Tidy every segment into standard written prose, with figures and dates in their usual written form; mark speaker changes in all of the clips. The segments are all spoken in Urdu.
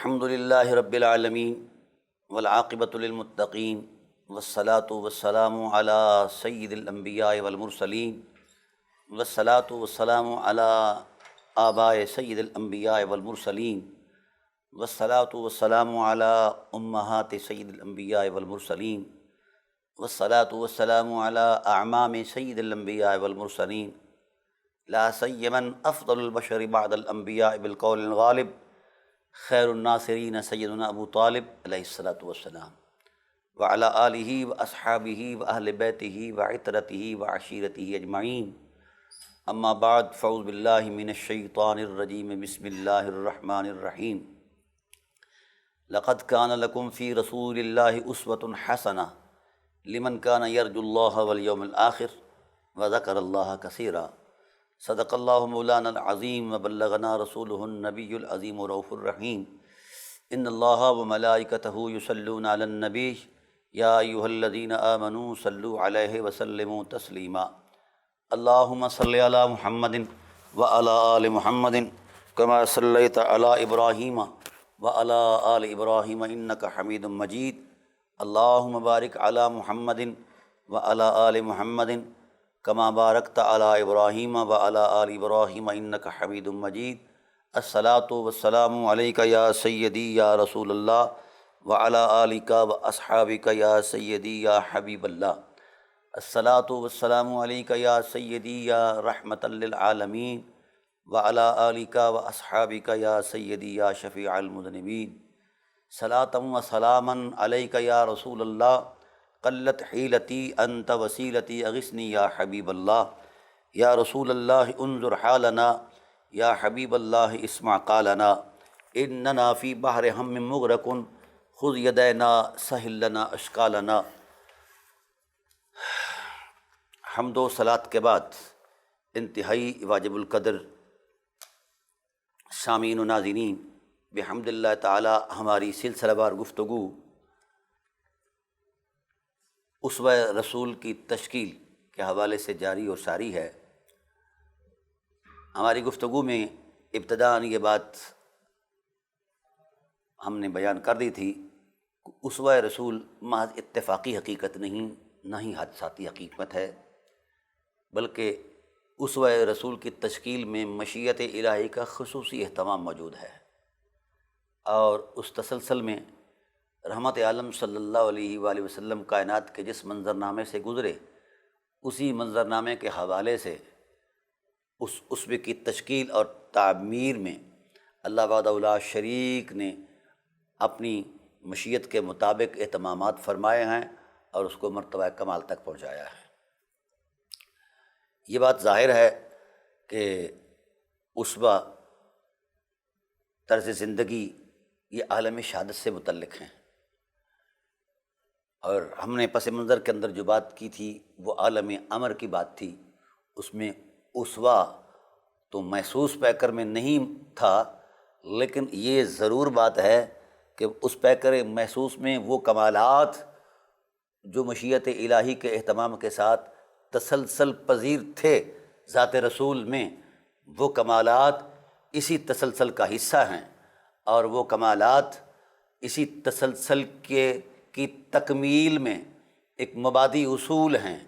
Speaker 1: الحمد للہ رب العالمین والعاقبۃ للمتقین والصلاۃ والسلام علی سید الانبیاء والمرسلین والصلاۃ والسلام علی آباء سید الانبیاء والمرسلین والصلاۃ والسلام علی امہات سید الانبیاء والمرسلین والصلاۃ والسلام علی اعمام سید الانبیاء والمرسلین لا سیما افضل البشر بعد الانبیاء بالقول الغالب خیر الناصرین سیدنا ابو طالب علیہ الصلاۃ والسلام وعلی آلہ واصحابہ واہل بیتہ وعطرتہ وعشیرتہ اجمعین اما بعد فاعوذ باللہ من الشیطان الرجیم بسم اللہ الرحمن الرحیم لقد کان لکم فی رسول اللہ اسوۃ حسنہ لمن کان یرجو اللہ والیوم الآخر وذکر اللہ کثیرا صدق اللہ مولانا العظیم وبلغنا رسولہ النبی العظیم رؤوف الرحیم ان اللہ وملائکتہ یصلون علی النبی یا ایھا الذین آمنوا صلوا علیہ وسلموا تسلیما اللہم صل علی محمد وعلی آل محمد کما صلیت علی ابراہیم وعلی آل ابراہیم انک حمید مجید اللہم بارک علی محمد وعلی آل محمد کما بارکت علی ابراہیم وعلی آل ابراہیم انک حمید مجید الصلاۃ والسلام علیک یا سیدی یا رسول اللہ وعلی آلک واصحابک یا سیدی یا حبیب اللہ الصلاۃ والسلام علیک یا سیدی یا رحمۃ للعالمین وعلی آلک واصحابک یا سیدی یا شفیع المذنبین صلاۃ و سلاما علیک یا رسول اللہ قلت حیلتی انت وسیلتی اغثنی یا حبیب اللہ یا رسول اللہ انظر حالنا یا حبیب اللہ اسمع قالنا اننا فی بحر ہم مغرق خذ یدینا سہل لنا اشکالنا۔ حمد و صلات کے بعد انتہائی واجب القدر سامعین و ناظرین، بحمد اللہ تعالی ہماری سلسلہ وار گفتگو اسوہ رسول کی تشکیل کے حوالے سے جاری اور ساری ہے۔ ہماری گفتگو میں ابتداً یہ بات ہم نے بیان کر دی تھی کہ اسوہ رسول محض اتفاقی حقیقت نہیں، نہ ہی حادثاتی حقیقت ہے، بلکہ اسوہ رسول کی تشکیل میں مشیت الہی کا خصوصی اہتمام موجود ہے، اور اس تسلسل میں رحمت عالم صلی اللہ علیہ وآلہ وسلم کائنات کے جس منظرنامے سے گزرے، اسی منظرنامے کے حوالے سے اس اسوے کی تشکیل اور تعمیر میں اللہ وحدہ لا شریک نے اپنی مشیت کے مطابق اہتمامات فرمائے ہیں اور اس کو مرتبہ کمال تک پہنچایا ہے۔ یہ بات ظاہر ہے کہ اسوہ طرز زندگی یہ عالم شہادت سے متعلق ہیں، اور ہم نے پس منظر کے اندر جو بات کی تھی وہ عالم امر کی بات تھی۔ اس میں اسوہ تو محسوس پیکر میں نہیں تھا، لیکن یہ ضرور بات ہے کہ اس پیکر محسوس میں وہ کمالات جو مشیت الہی کے اہتمام کے ساتھ تسلسل پذیر تھے ذات رسول میں، وہ کمالات اسی تسلسل کا حصہ ہیں، اور وہ کمالات اسی تسلسل کی تکمیل میں ایک مبادی اصول ہیں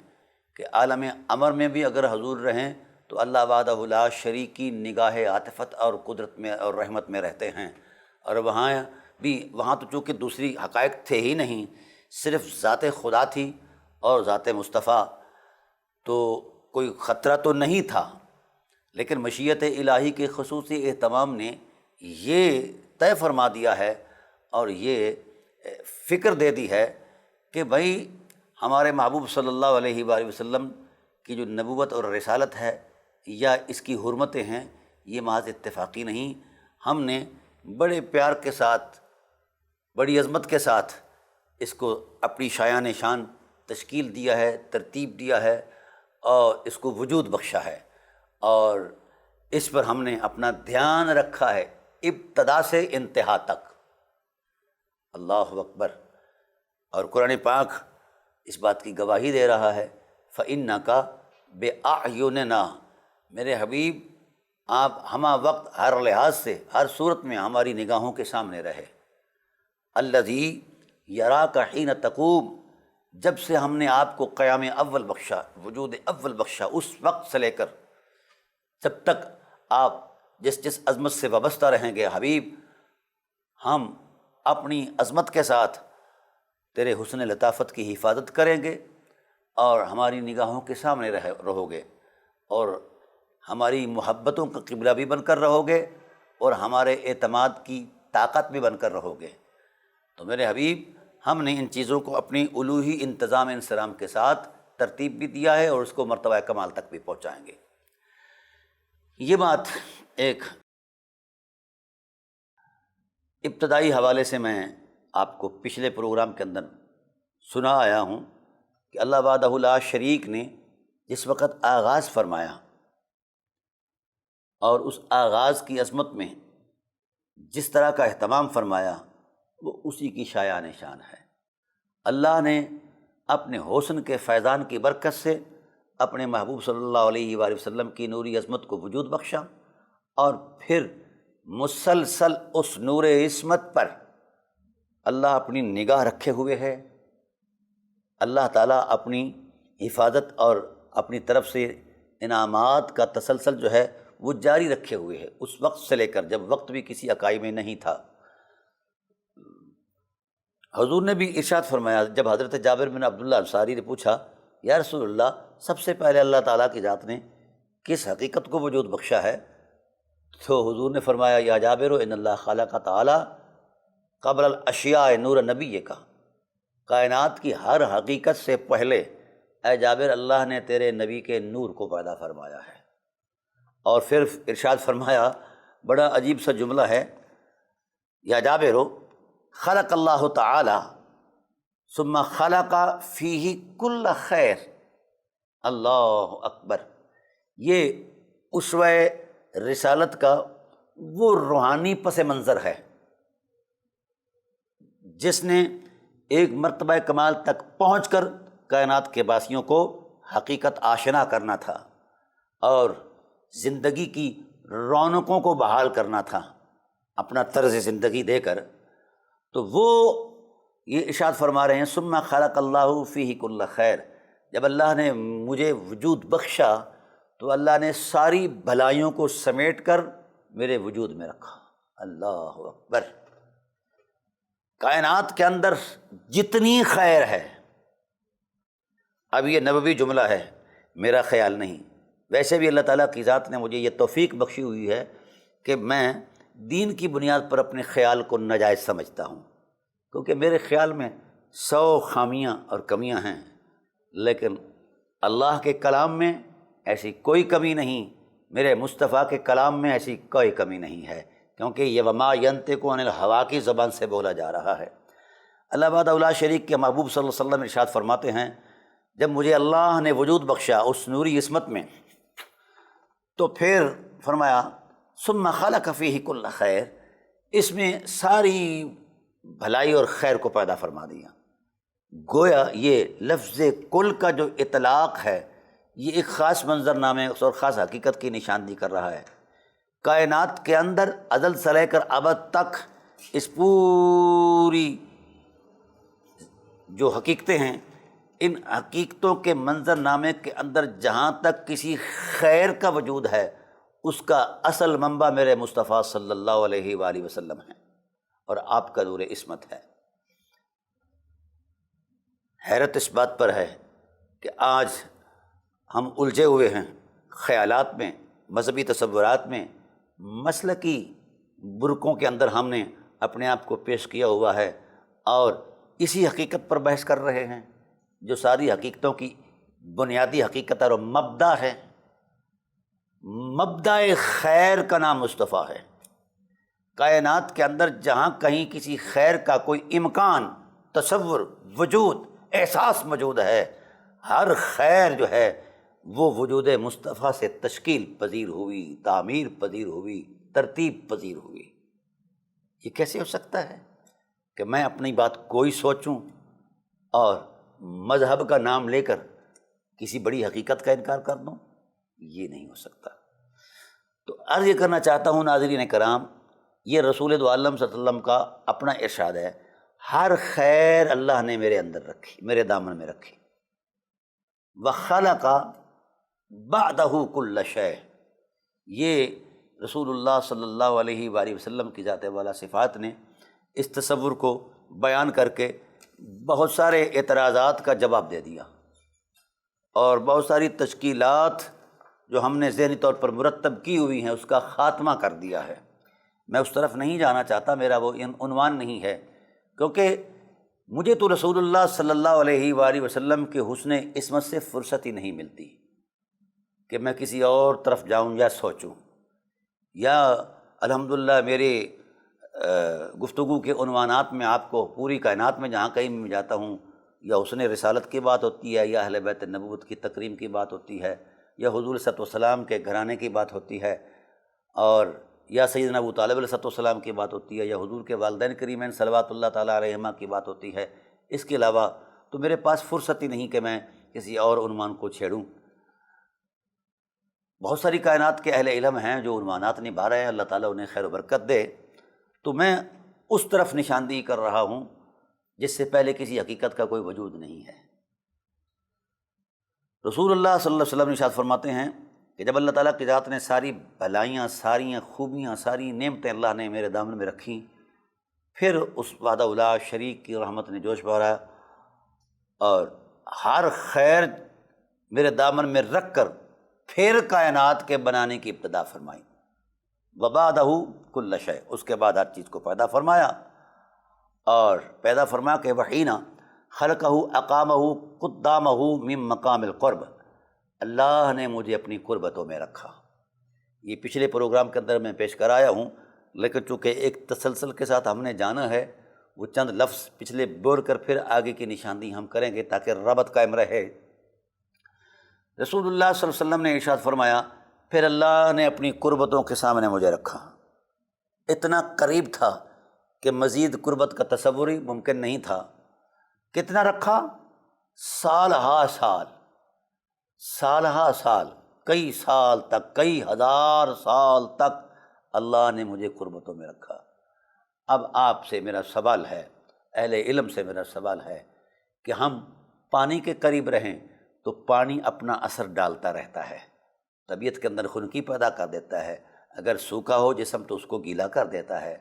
Speaker 1: کہ عالم امر میں بھی اگر حضور رہیں تو اللہ وحدہ لا شریک کی نگاہ عاطفت اور قدرت میں اور رحمت میں رہتے ہیں، اور وہاں تو چونکہ دوسری حقائق تھے ہی نہیں، صرف ذات خدا تھی اور ذات مصطفیٰ، تو کوئی خطرہ تو نہیں تھا، لیکن مشیت الہی کے خصوصی اہتمام نے یہ طے فرما دیا ہے اور یہ فکر دے دی ہے کہ بھائی ہمارے محبوب صلی اللہ علیہ وآلہ وسلم کی جو نبوت اور رسالت ہے یا اس کی حرمتیں ہیں، یہ محض اتفاقی نہیں، ہم نے بڑے پیار کے ساتھ، بڑی عظمت کے ساتھ اس کو اپنی شایان شان تشکیل دیا ہے، ترتیب دیا ہے اور اس کو وجود بخشا ہے، اور اس پر ہم نے اپنا دھیان رکھا ہے ابتدا سے انتہا تک۔ اللہ اکبر۔ اور قرآن پاک اس بات کی گواہی دے رہا ہے، فَإِنَّكَ بِأَعْيُنِنَا، میرے حبیب آپ ہمہ وقت ہر لحاظ سے ہر صورت میں ہماری نگاہوں کے سامنے رہے۔ الذی یراک حین تقوم، جب سے ہم نے آپ کو قیام اول بخشا، وجود اول بخشا، اس وقت سے لے کر جب تک آپ جس جس عظمت سے وابستہ رہیں گے حبیب، ہم اپنی عظمت کے ساتھ تیرے حسن لطافت کی حفاظت کریں گے اور ہماری نگاہوں کے سامنے رہو گے، اور ہماری محبتوں کا قبلہ بھی بن کر رہو گے، اور ہمارے اعتماد کی طاقت بھی بن کر رہو گے۔ تو میرے حبیب، ہم نے ان چیزوں کو اپنی الوہی انتظام انصرام کے ساتھ ترتیب بھی دیا ہے، اور اس کو مرتبہ کمال تک بھی پہنچائیں گے۔ یہ بات ایک ابتدائی حوالے سے میں آپ کو پچھلے پروگرام کے اندر سنا آیا ہوں کہ اللہ وحدہ لا شریک نے جس وقت آغاز فرمایا اور اس آغاز کی عظمت میں جس طرح کا اہتمام فرمایا، وہ اسی کی شایان شان ہے۔ اللہ نے اپنے حسن کے فیضان کی برکت سے اپنے محبوب صلی اللہ علیہ وآلہ وسلم کی نوری عظمت کو وجود بخشا، اور پھر مسلسل اس نور عصمت پر اللہ اپنی نگاہ رکھے ہوئے ہے۔ اللہ تعالیٰ اپنی حفاظت اور اپنی طرف سے انعامات کا تسلسل جو ہے وہ جاری رکھے ہوئے ہے، اس وقت سے لے کر جب وقت بھی کسی اکائی میں نہیں تھا۔ حضور نے بھی ارشاد فرمایا، جب حضرت جابر بن عبداللہ انصاری نے پوچھا یا رسول اللہ، سب سے پہلے اللہ تعالیٰ کی ذات نے کس حقیقت کو وجود بخشا ہے؟ تو حضور نے فرمایا، یا جابر ان اللہ خلق تعالیٰ قبل الاشیاء نور نبی کا، کائنات کی ہر حقیقت سے پہلے اے جابر اللہ نے تیرے نبی کے نور کو پیدا فرمایا ہے۔ اور پھر ارشاد فرمایا، بڑا عجیب سا جملہ ہے، یا جابر خلق اللہ تعالی ثم خلق فیہ کل خیر۔ اللہ اکبر! یہ اسوہ رسالت کا وہ روحانی پس منظر ہے جس نے ایک مرتبہ کمال تک پہنچ کر کائنات کے باسیوں کو حقیقت آشنا کرنا تھا اور زندگی کی رونقوں کو بحال کرنا تھا اپنا طرز زندگی دے کر۔ تو وہ یہ ارشاد فرما رہے ہیں، ثم خلق اللہ فیہ کل خیر، جب اللہ نے مجھے وجود بخشا تو اللہ نے ساری بھلائیوں کو سمیٹ کر میرے وجود میں رکھا۔ اللہ اکبر! کائنات کے اندر جتنی خیر ہے، اب یہ نبوی جملہ ہے، میرا خیال نہیں، ویسے بھی اللہ تعالیٰ کی ذات نے مجھے یہ توفیق بخشی ہوئی ہے کہ میں دین کی بنیاد پر اپنے خیال کو ناجائز سمجھتا ہوں، کیونکہ میرے خیال میں 100 خامیاں اور کمیاں ہیں، لیکن اللہ کے کلام میں ایسی کوئی کمی نہیں، میرے مصطفیٰ کے کلام میں ایسی کوئی کمی نہیں ہے، کیونکہ یہ وما ینطق عن الہوا کی زبان سے بولا جا رہا ہے۔ اللہ وحدہ لا شریک کے محبوب صلی اللہ علیہ وسلم ارشاد فرماتے ہیں، جب مجھے اللہ نے وجود بخشا اس نوری عصمت میں، تو پھر فرمایا ثم خلق فیہ کل خیر، اس میں ساری بھلائی اور خیر کو پیدا فرما دیا۔ گویا یہ لفظ کل کا جو اطلاق ہے یہ ایک خاص منظر نامے اور خاص حقیقت کی نشاندہی کر رہا ہے۔ کائنات کے اندر ازل سے لے کر ابد تک اس پوری جو حقیقتیں ہیں، ان حقیقتوں کے منظر نامے کے اندر جہاں تک کسی خیر کا وجود ہے، اس کا اصل منبع میرے مصطفیٰ صلی اللہ علیہ وآلہ وسلم ہے اور آپ کا نور عصمت ہے۔ حیرت اس بات پر ہے کہ آج ہم الجھے ہوئے ہیں خیالات میں، مذہبی تصورات میں، مسلکی برقعوں کے اندر ہم نے اپنے آپ کو پیش کیا ہوا ہے، اور اسی حقیقت پر بحث کر رہے ہیں جو ساری حقیقتوں کی بنیادی حقیقت اور مبدا ہے۔ مبدا خیر کا نام مصطفیٰ ہے۔ کائنات کے اندر جہاں کہیں کسی خیر کا کوئی امکان، تصور، وجود، احساس موجود ہے، ہر خیر جو ہے وہ وجود مصطفیٰ سے تشکیل پذیر ہوئی، تعمیر پذیر ہوئی، ترتیب پذیر ہوئی۔ یہ کیسے ہو سکتا ہے کہ میں اپنی بات کوئی سوچوں اور مذہب کا نام لے کر کسی بڑی حقیقت کا انکار کر دوں؟ یہ نہیں ہو سکتا۔ تو عرض یہ کرنا چاہتا ہوں ناظرین کرام، یہ رسول دو عالم صلی اللہ علیہ وسلم کا اپنا ارشاد ہے، ہر خیر اللہ نے میرے اندر رکھی، میرے دامن میں رکھی۔ وَخَلَقَ بَعْدَهُ كُلَّ شَيْءٍ، یہ رسول اللہ صلی اللہ علیہ وآلہ وسلم کی ذات والا صفات نے اس تصور کو بیان کر کے بہت سارے اعتراضات کا جواب دے دیا، اور بہت ساری تشکیلات جو ہم نے ذہنی طور پر مرتب کی ہوئی ہیں اس کا خاتمہ کر دیا ہے۔ میں اس طرف نہیں جانا چاہتا، میرا وہ عنوان نہیں ہے، کیونکہ مجھے تو رسول اللہ صلی اللہ علیہ وآلہ وسلم کے حسن عصمت سے فرصت ہی نہیں ملتی کہ میں کسی اور طرف جاؤں یا سوچوں، یا الحمدللہ میرے گفتگو کے عنوانات میں آپ کو پوری کائنات میں جہاں کہیں میں جاتا ہوں یا حسن رسالت کی بات ہوتی ہے، یا اہل بیت نبوت کی تکریم کی بات ہوتی ہے، یا حضور صلی اللہ علیہ وسلم کے گھرانے کی بات ہوتی ہے، اور یا سیدنا ابو طالب علیہ السلام کی بات ہوتی ہے، یا حضور کے والدین کریمین صلوات اللہ تعالیٰ علیہما کی بات ہوتی ہے، اس کے علاوہ تو میرے پاس فرصت ہی نہیں کہ میں کسی اور عنوان کو چھیڑوں۔ بہت ساری کائنات کے اہل علم ہیں جو عنوانات نبھا رہے ہیں، اللہ تعالیٰ انہیں خیر و برکت دے، تو میں اس طرف نشاندہی کر رہا ہوں جس سے پہلے کسی حقیقت کا کوئی وجود نہیں ہے۔ رسول اللہ صلی اللہ علیہ وسلم ارشاد فرماتے ہیں کہ جب اللہ تعالیٰ کی ذات نے ساری بھلائیاں، ساری خوبیاں، ساری نعمتیں اللہ نے میرے دامن میں رکھیں، پھر اس وحدہ لا شریک کی رحمت نے جوش بھرا اور ہر خیر میرے دامن میں رکھ کر پھر کائنات کے بنانے کی ابتدا فرمائی۔ وَبَعْدَهُ كُلَّ شَيْءٍ، اس کے بعد ہر چیز کو پیدا فرمایا، اور پیدا فرما کے وحین خلقہ اقامہ قدامہ من مقام القرب، اللہ نے مجھے اپنی قربتوں میں رکھا۔ یہ پچھلے پروگرام کے اندر میں پیش کرایا ہوں، لیکن چونکہ ایک تسلسل کے ساتھ ہم نے جانا ہے، وہ چند لفظ پچھلے بول کر پھر آگے کی نشاندہی ہم کریں گے تاکہ ربط قائم رہے۔ رسول اللہ صلی اللہ علیہ وسلم نے ارشاد فرمایا، پھر اللہ نے اپنی قربتوں کے سامنے مجھے رکھا، اتنا قریب تھا کہ مزید قربت کا تصور ہی ممکن نہیں تھا۔ کتنا رکھا؟ سال ہا سال، سال ہا سال، کئی سال تک، کئی ہزار سال تک اللہ نے مجھے قربتوں میں رکھا۔ اب آپ سے میرا سوال ہے، اہل علم سے میرا سوال ہے کہ ہم پانی کے قریب رہیں تو پانی اپنا اثر ڈالتا رہتا ہے، طبیعت کے اندر خنکی پیدا کر دیتا ہے، اگر سوکھا ہو جسم تو اس کو گیلا کر دیتا ہے،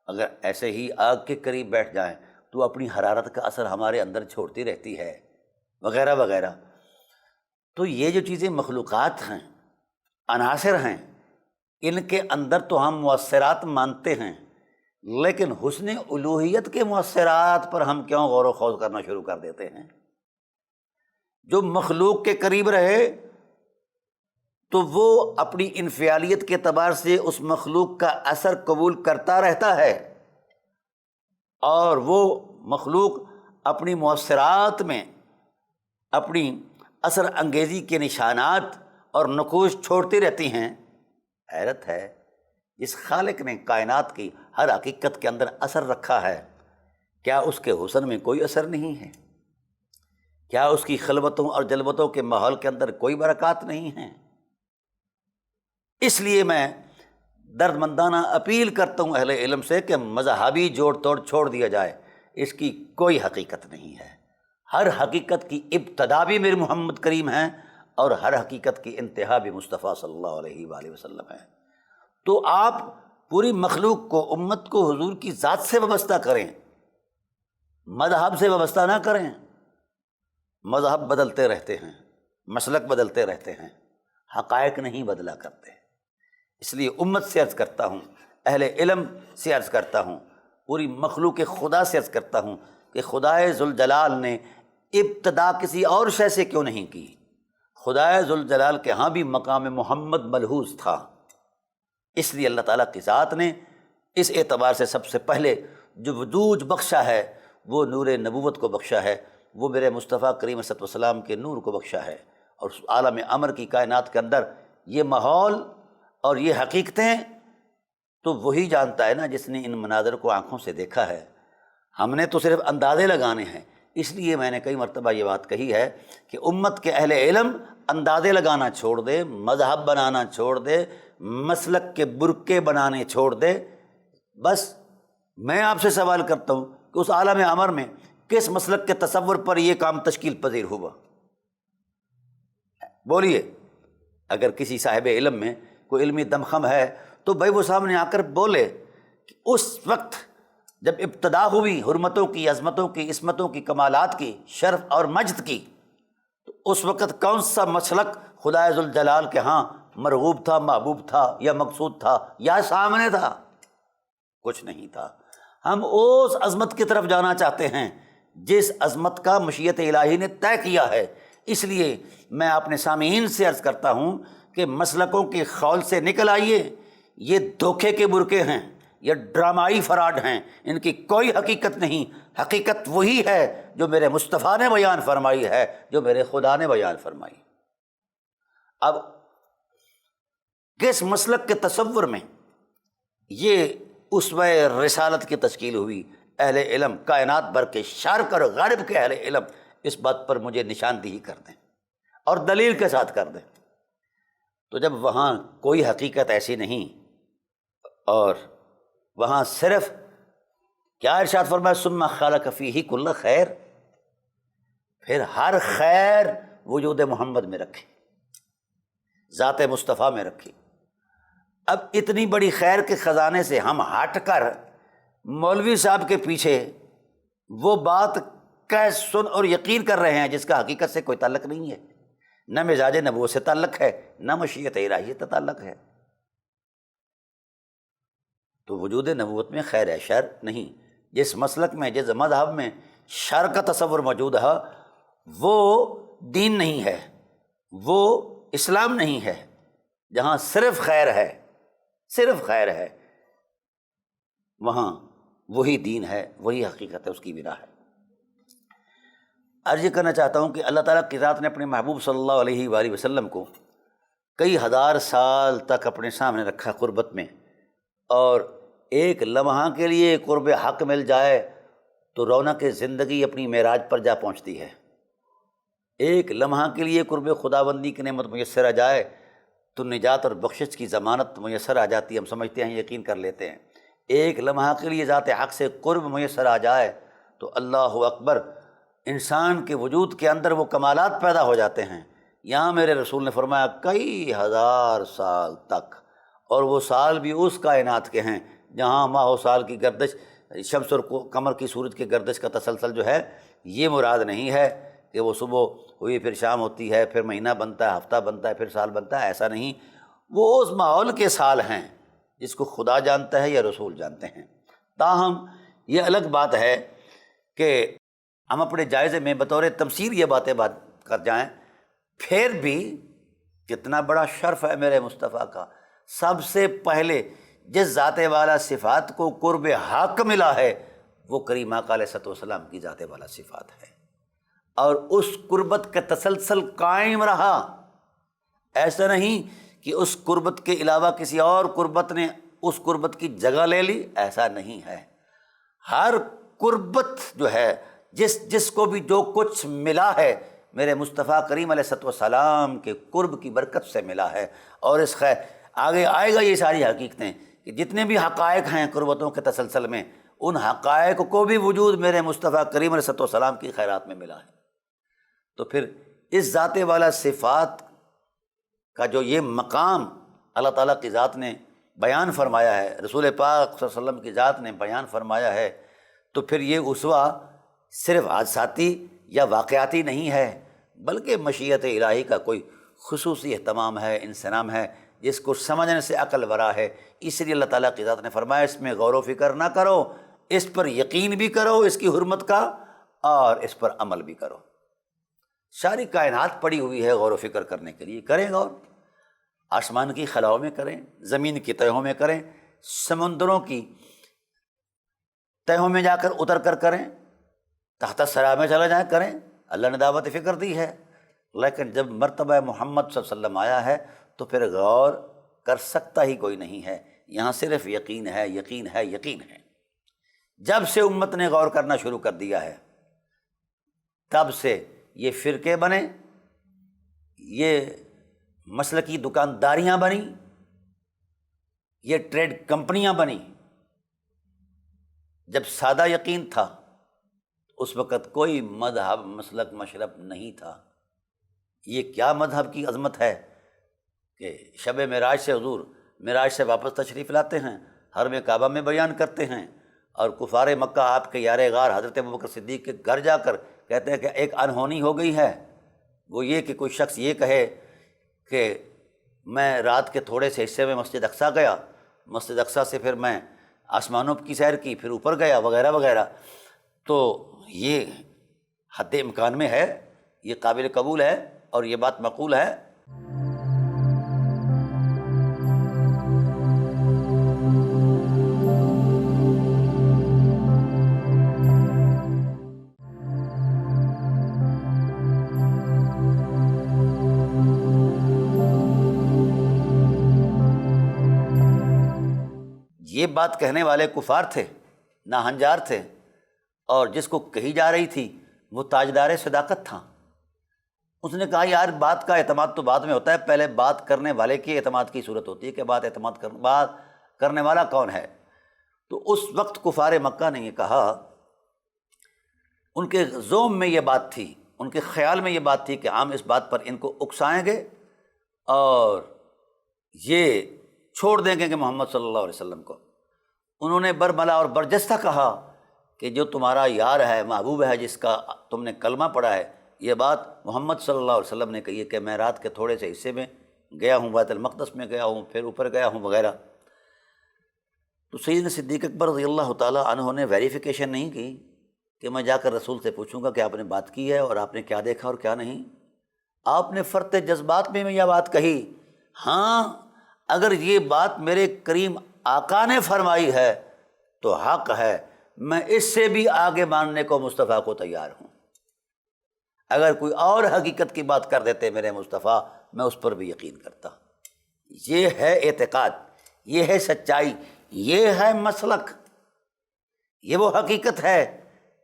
Speaker 1: اگر ایسے ہی آگ کے قریب بیٹھ جائیں تو اپنی حرارت کا اثر ہمارے اندر چھوڑتی رہتی ہے، وغیرہ وغیرہ۔ تو یہ جو چیزیں مخلوقات ہیں، عناصر ہیں، ان کے اندر تو ہم مؤثرات مانتے ہیں، لیکن حسن الوہیت کے مؤثرات پر ہم کیوں غور و خوض کرنا شروع کر دیتے ہیں؟ جو مخلوق کے قریب رہے تو وہ اپنی انفعالیت کے اعتبار سے اس مخلوق کا اثر قبول کرتا رہتا ہے، اور وہ مخلوق اپنی مؤثرات میں اپنی اثر انگیزی کے نشانات اور نقوش چھوڑتی رہتی ہیں۔ حیرت ہے، جس خالق نے کائنات کی ہر حقیقت کے اندر اثر رکھا ہے، کیا اس کے حسن میں کوئی اثر نہیں ہے؟ کیا اس کی خلوتوں اور جلوتوں کے ماحول کے اندر کوئی برکات نہیں ہیں؟ اس لیے میں درد مندانہ اپیل کرتا ہوں اہل علم سے کہ مذہبی جوڑ توڑ چھوڑ دیا جائے، اس کی کوئی حقیقت نہیں ہے۔ ہر حقیقت کی ابتدا بھی میرے محمد کریم ہیں، اور ہر حقیقت کی انتہا بھی مصطفیٰ صلی اللہ علیہ وآلہ وسلم ہے۔ تو آپ پوری مخلوق کو، امت کو حضور کی ذات سے وابستہ کریں، مذہب سے وابستہ نہ کریں۔ مذہب بدلتے رہتے ہیں، مسلک بدلتے رہتے ہیں، حقائق نہیں بدلا کرتے۔ اس لیے امت سے عرض کرتا ہوں، اہل علم سے عرض کرتا ہوں، پوری مخلوق خدا سے عرض کرتا ہوں کہ خدائے ذوالجلال نے ابتدا کسی اور شے سے کیوں نہیں کی؟ خدائے ذوالجلال کے ہاں بھی مقام محمد ملحوظ تھا، اس لیے اللہ تعالیٰ کی ذات نے اس اعتبار سے سب سے پہلے جو وجود بخشا ہے وہ نور نبوت کو بخشا ہے، وہ میرے مصطفیٰ کریم صلی اللہ علیہ وسلم کے نور کو بخشا ہے، اور عالم امر کی کائنات کے اندر یہ ماحول اور یہ حقیقتیں تو وہی جانتا ہے نا جس نے ان مناظر کو آنکھوں سے دیکھا ہے۔ ہم نے تو صرف اندازے لگانے ہیں اس لیے میں نے کئی مرتبہ یہ بات کہی ہے کہ امت کے اہل علم اندازے لگانا چھوڑ دے، مذہب بنانا چھوڑ دے، مسلک کے برقعے بنانے چھوڑ دے۔ بس میں آپ سے سوال کرتا ہوں کہ اس عالم امر میں کس مسلک کے تصور پر یہ کام تشکیل پذیر ہوا؟ بولیے۔ اگر کسی صاحب علم میں کوئی علمی دمخم ہے تو بھائی وہ سامنے آ کر بولے کہ اس وقت جب ابتدا ہوئی حرمتوں کی، عظمتوں کی، عصمتوں کی، کمالات کی، شرف اور مجد کی، تو اس وقت کون سا مسلک خدائے ذوالجلال کے ہاں مرغوب تھا، محبوب تھا، یا مقصود تھا، یا سامنے تھا؟ کچھ نہیں تھا۔ ہم اس عظمت کی طرف جانا چاہتے ہیں جس عظمت کا مشیت الہی نے طے کیا ہے۔ اس لیے میں اپنے سامعین سے عرض کرتا ہوں کہ مسلکوں کے خول سے نکل آئیے، یہ دھوکے کے برقعے ہیں، یہ ڈرامائی فراڈ ہیں، ان کی کوئی حقیقت نہیں۔ حقیقت وہی ہے جو میرے مصطفیٰ نے بیان فرمائی ہے، جو میرے خدا نے بیان فرمائی۔ اب کس مسلک کے تصور میں یہ اسوہ رسالت کی تشکیل ہوئی؟ اہل علم کائنات بھر کے، شرق اور غرب کے اہل علم اس بات پر مجھے نشاندہی کر دیں اور دلیل کے ساتھ کر دیں۔ تو جب وہاں کوئی حقیقت ایسی نہیں اور وہاں صرف کیا ارشاد فرمایا، ثم خلق فیہ کل خیر، پھر ہر خیر وجود محمد میں رکھی، ذات مصطفیٰ میں رکھی۔ اب اتنی بڑی خیر کے خزانے سے ہم ہٹ کر مولوی صاحب کے پیچھے وہ بات کہہ سن اور یقین کر رہے ہیں جس کا حقیقت سے کوئی تعلق نہیں ہے، نہ مزاج نبوت سے تعلق ہے، نہ مشیت الہی سے تعلق ہے۔ تو وجود نبوت میں خیر ہے، شر نہیں۔ جس مسلک میں، جس مذہب میں شر کا تصور موجود ہے وہ دین نہیں ہے، وہ اسلام نہیں ہے۔ جہاں صرف خیر ہے، صرف خیر ہے، وہاں وہی دین ہے، وہی حقیقت ہے، اس کی بنا ہے۔ عرض یہ کرنا چاہتا ہوں کہ اللہ تعالیٰ کی ذات نے اپنے محبوب صلی اللہ علیہ وآلہ وسلم کو کئی ہزار سال تک اپنے سامنے رکھا قربت میں، اور ایک لمحہ کے لیے قرب حق مل جائے تو رونق زندگی اپنی معراج پر جا پہنچتی ہے۔ ایک لمحہ کے لیے قرب خداوندی کی نعمت میسر آ جائے تو نجات اور بخشش کی ضمانت میسر آ جاتی ہے، ہم سمجھتے ہیں، یقین کر لیتے ہیں۔ ایک لمحہ کے لیے ذات حق سے قرب میسر آ جائے تو اللہ اکبر، انسان کے وجود کے اندر وہ کمالات پیدا ہو جاتے ہیں۔ یہاں میرے رسول نے فرمایا کئی ہزار سال تک، اور وہ سال بھی اس کائنات کے ہیں جہاں ماہ و سال کی گردش، شمس اور قمر کی سورج کی گردش کا تسلسل جو ہے، یہ مراد نہیں ہے کہ وہ صبح ہوئی پھر شام ہوتی ہے، پھر مہینہ بنتا ہے، ہفتہ بنتا ہے، پھر سال بنتا ہے، ایسا نہیں۔ وہ اس ماحول کے سال ہیں جس کو خدا جانتا ہے یا رسول جانتے ہیں۔ تاہم یہ الگ بات ہے کہ ہم اپنے جائزے میں بطور تمثیل یہ باتیں بات کر جائیں، پھر بھی کتنا بڑا شرف ہے میرے مصطفیٰ کا۔ سب سے پہلے جس ذات والا صفات کو قرب حق ملا ہے وہ کریم آقا علیہ السلام کی ذات والا صفات ہے، اور اس قربت کا تسلسل قائم رہا۔ ایسا نہیں کہ اس قربت کے علاوہ کسی اور قربت نے اس قربت کی جگہ لے لی، ایسا نہیں ہے۔ ہر قربت جو ہے، جس کو بھی جو کچھ ملا ہے، میرے مصطفیٰ کریم علیہ السلام کے قرب کی برکت سے ملا ہے۔ اور اس خیر آگے آئے گا یہ ساری حقیقتیں کہ جتنے بھی حقائق ہیں قربتوں کے تسلسل میں، ان حقائق کو بھی وجود میرے مصطفیٰ کریم علیہ السلام کی خیرات میں ملا ہے۔ تو پھر اس ذات والا صفات کا جو یہ مقام اللہ تعالیٰ کی ذات نے بیان فرمایا ہے، رسول پاک صلی اللہ علیہ وسلم کی ذات نے بیان فرمایا ہے، تو پھر یہ اسوہ صرف حادثاتی یا واقعاتی نہیں ہے، بلکہ مشیت الہی کا کوئی خصوصی اہتمام ہے، انصنام ہے، جس کو سمجھنے سے عقل ورا ہے۔ اس لیے اللہ تعالیٰ کی ذات نے فرمایا اس میں غور و فکر نہ کرو، اس پر یقین بھی کرو اس کی حرمت کا، اور اس پر عمل بھی کرو۔ ساری کائنات پڑی ہوئی ہے غور و فکر کرنے کے لیے، کریں غور۔ آسمان کی خلاؤں میں کریں، زمین کی تہوں میں کریں، سمندروں کی تہوں میں جا کر اتر کر کریں، تحت الثری میں چلا جائیں، کریں۔ اللہ نے دعوت فکر دی ہے، لیکن جب مرتبہ محمد صلی اللہ علیہ وسلم آیا ہے تو پھر غور کر سکتا ہی کوئی نہیں ہے۔ یہاں صرف یقین ہے، یقین ہے، یقین ہے۔ جب سے امت نے غور کرنا شروع کر دیا ہے، تب سے یہ فرقے بنے، یہ مسلکی دکانداریاں بنیں، یہ ٹریڈ کمپنیاں بنیں۔ جب سادہ یقین تھا اس وقت کوئی مذہب مسلک مشرب نہیں تھا۔ یہ کیا مذہب کی عظمت ہے کہ شب معراج سے حضور معراج سے واپس تشریف لاتے ہیں، حرم کعبہ میں بیان کرتے ہیں، اور کفار مکہ آپ کے یار غار حضرت ابوبکر صدیق کے گھر جا کر کہتے ہیں کہ ایک انہونی ہو گئی ہے، وہ یہ کہ کوئی شخص یہ کہے کہ میں رات کے تھوڑے سے حصے میں مسجد اقصیٰ گیا، مسجد اقصیٰ سے پھر میں آسمانوں کی سیر کی، پھر اوپر گیا، وغیرہ وغیرہ۔ تو یہ حد امکان میں ہے، یہ قابل قبول ہے اور یہ بات مقبول ہے۔ یہ بات کہنے والے کفار تھے، ناہنجار تھے، اور جس کو کہی جا رہی تھی وہ تاجدار صداقت تھا۔ اس نے کہا یار بات کا اعتماد تو بعد میں ہوتا ہے، پہلے بات کرنے والے کے اعتماد کی صورت ہوتی ہے کہ بات کرنے والا کون ہے۔ تو اس وقت کفار مکہ نے یہ کہا، ان کے ذوم میں یہ بات تھی، ان کے خیال میں یہ بات تھی کہ ہم اس بات پر ان کو اکسائیں گے اور یہ چھوڑ دیں گے کہ محمد صلی اللہ علیہ وسلم کو۔ انہوں نے برملا اور برجستہ کہا کہ جو تمہارا یار ہے، محبوب ہے، جس کا تم نے کلمہ پڑھا ہے، یہ بات محمد صلی اللہ علیہ وسلم نے کہی ہے کہ میں رات کے تھوڑے سے حصے میں گیا ہوں، بیت المقدس میں گیا ہوں، پھر اوپر گیا ہوں، وغیرہ۔ تو سیدنا صدیق اکبر رضی اللہ تعالیٰ عنہ نے ویریفیکیشن نہیں کی کہ میں جا کر رسول سے پوچھوں گا کہ آپ نے بات کی ہے اور آپ نے کیا دیکھا اور کیا نہیں۔ آپ نے فرط جذبات میں یہ بات کہی، ہاں اگر یہ بات میرے کریم آقا نے فرمائی ہے تو حق ہے، میں اس سے بھی آگے ماننے کو مصطفیٰ کو تیار ہوں۔ اگر کوئی اور حقیقت کی بات کر دیتے میرے مصطفیٰ، میں اس پر بھی یقین کرتا۔ یہ ہے اعتقاد، یہ ہے سچائی، یہ ہے مسلک، یہ وہ حقیقت ہے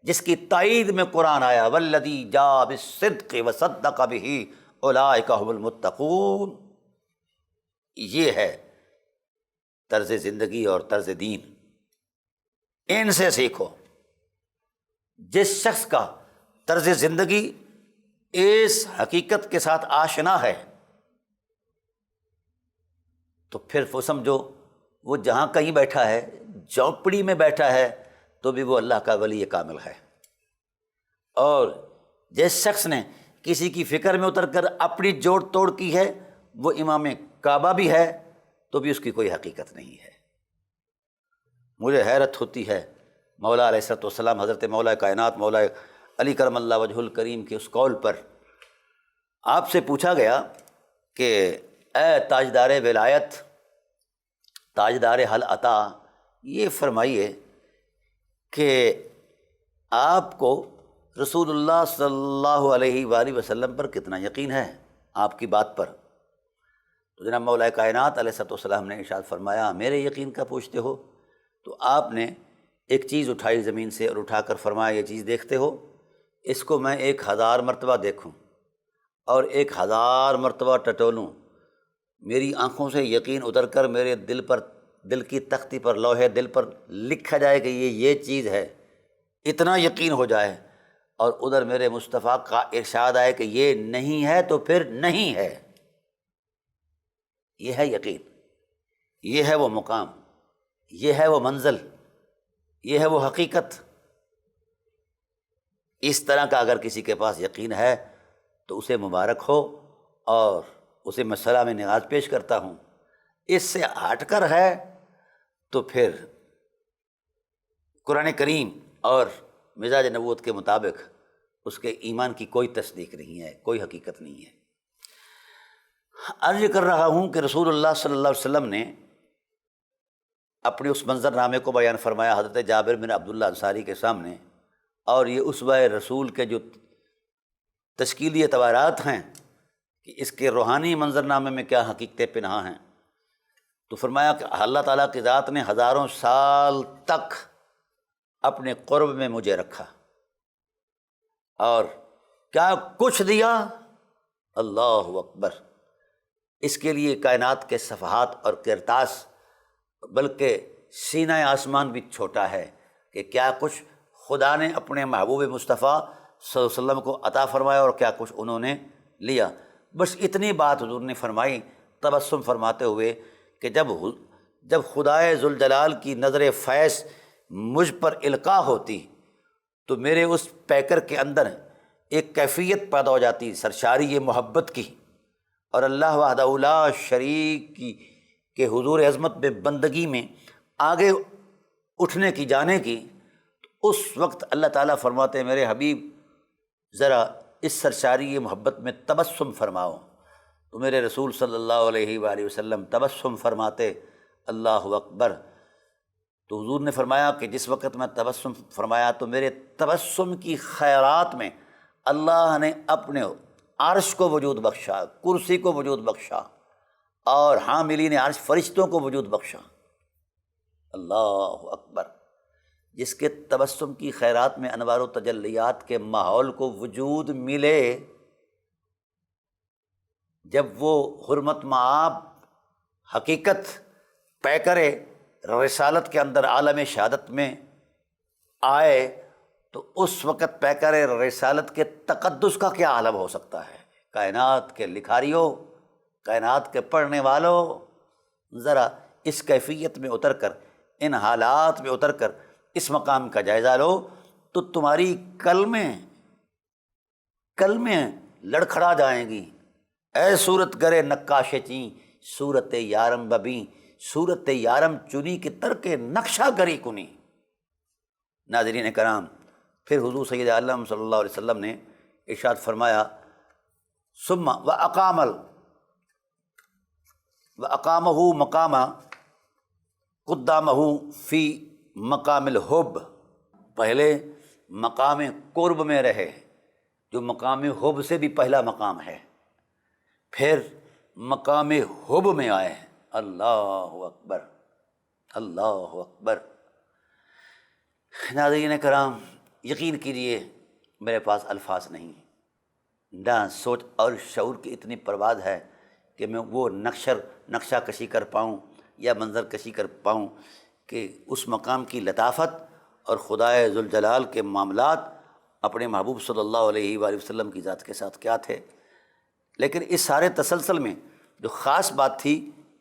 Speaker 1: جس کی تائید میں قرآن آیا، والذی جاء بالصدق وصدق بہ اولئک ھم المتقون۔ یہ ہے طرز زندگی اور طرز دین، ان سے سیکھو۔ جس شخص کا طرز زندگی اس حقیقت کے ساتھ آشنا ہے تو پھر وہ سمجھو وہ جہاں کہیں بیٹھا ہے، جھونپڑی میں بیٹھا ہے، تو بھی وہ اللہ کا ولی کامل ہے۔ اور جس شخص نے کسی کی فکر میں اتر کر اپنی جوڑ توڑ کی ہے، وہ امام کعبہ بھی ہے تو بھی اس کی کوئی حقیقت نہیں ہے۔ مجھے حیرت ہوتی ہے مولا علیہ الصلوۃ والسلام، حضرت مولا کائنات مولا علی کرم اللہ وجہ الکریم کے اس قول پر۔ آپ سے پوچھا گیا کہ اے تاجدار ولایت، تاجدار حل عطا، یہ فرمائیے کہ آپ کو رسول اللہ صلی اللہ علیہ وآلہ وسلم پر کتنا یقین ہے، آپ کی بات پر؟ تو جناب مولا کائنات علیہ الصلوۃ والسلام نے ارشاد فرمایا، میرے یقین کا پوچھتے ہو؟ تو آپ نے ایک چیز اٹھائی زمین سے اور اٹھا کر فرمایا، یہ چیز دیکھتے ہو، اس کو میں 1000 مرتبہ دیکھوں اور 1000 مرتبہ ٹٹولوں، میری آنکھوں سے یقین اتر کر میرے دل کی تختی پر، لوہے دل پر لکھا جائے کہ یہ چیز ہے، اتنا یقین ہو جائے، اور ادھر میرے مصطفیٰ کا ارشاد آئے کہ یہ نہیں ہے تو پھر نہیں ہے۔ یہ ہے یقین، یہ ہے وہ مقام، یہ ہے وہ منزل، یہ ہے وہ حقیقت۔ اس طرح کا اگر کسی کے پاس یقین ہے تو اسے مبارک ہو، اور اسے میں سلام نعاز پیش کرتا ہوں۔ اس سے ہٹ کر ہے تو پھر قرآن کریم اور مزاج نبوت کے مطابق اس کے ایمان کی کوئی تصدیق نہیں ہے، کوئی حقیقت نہیں ہے۔ عرض کر رہا ہوں کہ رسول اللہ صلی اللہ علیہ وسلم نے اپنے اس منظر نامے کو بیان فرمایا حضرت جابر بن عبداللہ انصاری کے سامنے، اور یہ اسوہ رسول کے جو تشکیلی اعتبارات ہیں کہ اس کے روحانی منظر نامے میں کیا حقیقتیں پنہاں ہیں، تو فرمایا کہ اللہ تعالیٰ کی ذات نے ہزاروں سال تک اپنے قرب میں مجھے رکھا، اور کیا کچھ دیا، اللہ اکبر۔ اس کے لیے کائنات کے صفحات اور کرتاس بلکہ سینہ آسمان بھی چھوٹا ہے کہ کیا کچھ خدا نے اپنے محبوب مصطفیٰ صلی اللہ علیہ وسلم کو عطا فرمایا اور کیا کچھ انہوں نے لیا۔ بس اتنی بات حضور نے فرمائی تبسم فرماتے ہوئے کہ جب خدائے ذوالجلال کی نظر فیض مجھ پر القاء ہوتی تو میرے اس پیکر کے اندر ایک کیفیت پیدا ہو جاتی سرشاری محبت کی، اور اللہ وحدہ لا شریک کی کہ حضور عظمت میں بندگی میں آگے اٹھنے کی جانے کی۔ تو اس وقت اللہ تعالیٰ فرماتے ہیں میرے حبیب ذرا اس سرشاری محبت میں تبسم فرماؤ، تو میرے رسول صلی اللہ علیہ وآلہ وسلم تبسم فرماتے، اللہ اکبر۔ تو حضور نے فرمایا کہ جس وقت میں تبسم فرمایا تو میرے تبسم کی خیرات میں اللہ نے اپنے عرش کو وجود بخشا، کرسی کو وجود بخشا، اور حاملین عرش فرشتوں کو وجود بخشا، اللہ اکبر۔ جس کے تبسم کی خیرات میں انوار و تجلیات کے ماحول کو وجود ملے، جب وہ حرمت معاب حقیقت پیکر رسالت کے اندر عالم شہادت میں آئے تو اس وقت پیکر رسالت کے تقدس کا کیا عالم ہو سکتا ہے۔ کائنات کے لکھاریوں، کائنات کے پڑھنے والوں، ذرا اس کیفیت میں اتر کر، ان حالات میں اتر کر اس مقام کا جائزہ لو تو تمہاری کلمیں لڑکھڑا جائیں گی۔ اے صورت گرے نقاش چیں، صورت یارم ببیں، صورت یارم چنی کے ترک نقشہ گری کنی۔ ناظرین کرام، پھر حضور سید عالم صلی اللہ علیہ وسلم نے ارشاد فرمایا ثم وأقامہ مقام قدامہ فی مقام الحب، پہلے مقام قرب میں رہے جو مقام حب سے بھی پہلا مقام ہے، پھر مقام حب میں آئے، اللہ اکبر، اللہ اکبر۔ ناظرین کرام، یقین کیجیے میرے پاس الفاظ نہیں، نہ سوچ اور شعور کی اتنی پرواز ہے کہ میں وہ نقشہ کشی کر پاؤں یا منظر کشی کر پاؤں کہ اس مقام کی لطافت اور خدائے ذوالجلال کے معاملات اپنے محبوب صلی اللہ علیہ وآلہ وسلم کی ذات کے ساتھ کیا تھے۔ لیکن اس سارے تسلسل میں جو خاص بات تھی،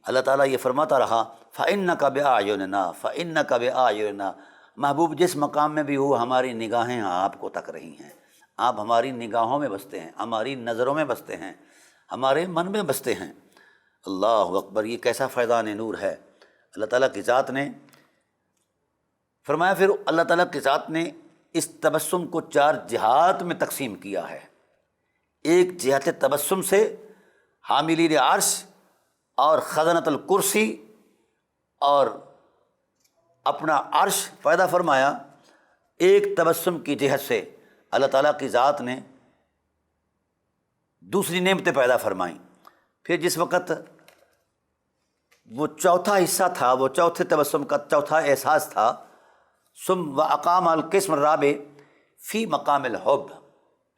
Speaker 1: اللہ تعالیٰ یہ فرماتا رہا فَإِنَّكَ بِأَعْيُنِنَا فَإِنَّكَ بِأَعْيُنِنَا، محبوب جس مقام میں بھی ہو ہماری نگاہیں آپ کو تک رہی ہیں، آپ ہماری نگاہوں میں بستے ہیں، ہماری نظروں میں بستے ہیں، ہمارے من میں بستے ہیں۔ اللہ اکبر، یہ کیسا فیضان نور ہے۔ اللہ تعالیٰ کی ذات نے فرمایا، پھر اللہ تعالیٰ کی ذات نے اس تبسم کو 4 جہات میں تقسیم کیا ہے۔ ایک جہت تبسم سے حاملین عرش اور خزنۃ الکرسی اور اپنا عرش پیدا فرمایا، ایک تبسم کی جہت سے اللہ تعالیٰ کی ذات نے دوسری نعمتیں پیدا فرمائیں۔ پھر جس وقت وہ چوتھا حصہ تھا، وہ چوتھے تبسم کا چوتھا احساس تھا، ثم وأقام القسم الرابع فی مقام الحب،